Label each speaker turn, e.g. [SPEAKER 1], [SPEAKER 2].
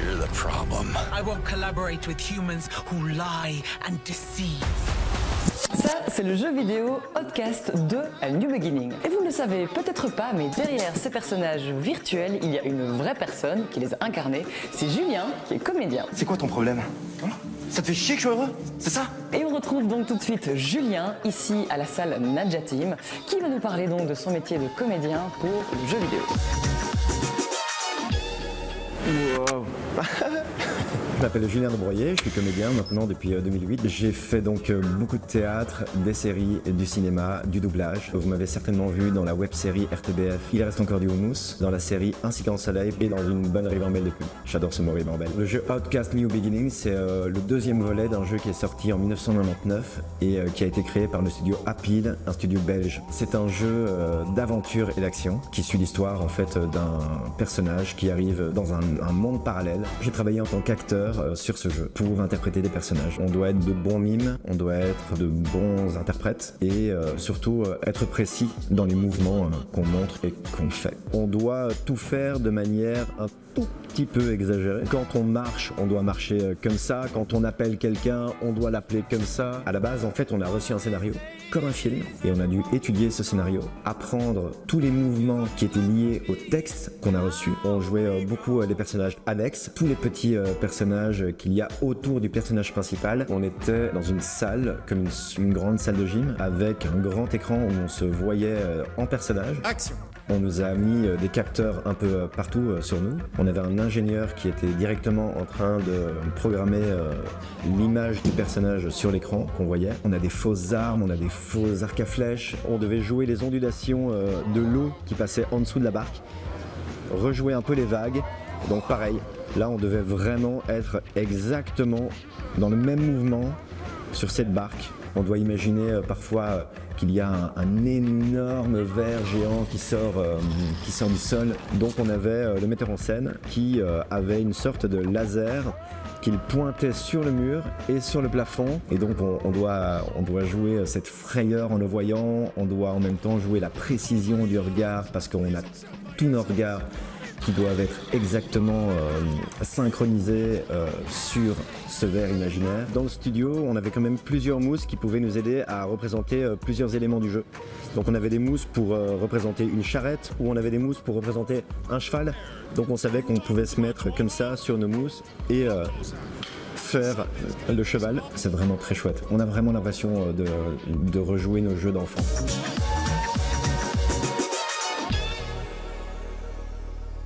[SPEAKER 1] You're the problem.
[SPEAKER 2] I won't collaborate with humans who lie and deceive.
[SPEAKER 3] Ça, c'est le jeu vidéo Outcast 2 A New Beginning. Et vous ne le savez peut-être pas, mais derrière ces personnages virtuels, il y a une vraie personne qui les a incarnés. C'est Julien, qui est comédien.
[SPEAKER 4] C'est quoi ton problème? Ça te fait chier que je sois heureux? C'est ça?
[SPEAKER 3] Et on retrouve donc tout de suite Julien, ici à la salle Nadja Team, qui va nous parler donc de son métier de comédien pour le jeu vidéo.
[SPEAKER 5] Wow. Je m'appelle Julien de Broyer, je suis comédien maintenant depuis 2008. J'ai fait donc beaucoup de théâtre, des séries, du cinéma, du doublage. Vous m'avez certainement vu dans la web-série RTBF Il reste encore du houmous, dans la série Ainsi qu'en soleil et dans une bonne ribambelle de pub. J'adore ce mot ribambelle. Le jeu Outcast New Beginning, c'est le deuxième volet d'un jeu qui est sorti en 1999 et qui a été créé par le studio Apil, un studio belge. C'est un jeu d'aventure et d'action qui suit l'histoire en fait d'un personnage qui arrive dans un monde parallèle. J'ai travaillé en tant qu'acteur sur ce jeu pour interpréter des personnages. On doit être de bons mimes, on doit être de bons interprètes et surtout être précis dans les mouvements qu'on montre et qu'on fait. On doit tout faire de manière un tout petit peu exagérée. Quand on marche, on doit marcher comme ça. Quand on appelle quelqu'un, on doit l'appeler comme ça. À la base, en fait, on a reçu un scénario comme un film et on a dû étudier ce scénario, apprendre tous les mouvements qui étaient liés au texte qu'on a reçu. On jouait beaucoup les personnages annexes, tous les petits personnages qu'il y a autour du personnage principal. On était dans une salle, comme une grande salle de gym, avec un grand écran où on se voyait en personnage.
[SPEAKER 4] Action!
[SPEAKER 5] On nous a mis des capteurs un peu partout sur nous. On avait un ingénieur qui était directement en train de programmer l'image du personnage sur l'écran qu'on voyait. On a des fausses armes, on a des faux arcs à flèches. On devait jouer les ondulations de l'eau qui passait en dessous de la barque, rejouer un peu les vagues. Donc pareil, là on devait vraiment être exactement dans le même mouvement sur cette barque. On doit imaginer parfois qu'il y a un énorme ver géant qui sort du sol. Donc on avait le metteur en scène qui avait une sorte de laser qu'il pointait sur le mur et sur le plafond. Et donc on doit jouer cette frayeur en le voyant. On doit en même temps jouer la précision du regard parce qu'on a tous nos regards qui doivent être exactement synchronisés sur ce verre imaginaire. Dans le studio, on avait quand même plusieurs mousses qui pouvaient nous aider à représenter plusieurs éléments du jeu. Donc on avait des mousses pour représenter une charrette ou on avait des mousses pour représenter un cheval. Donc on savait qu'on pouvait se mettre comme ça sur nos mousses et faire le cheval. C'est vraiment très chouette. On a vraiment l'impression de rejouer nos jeux d'enfants.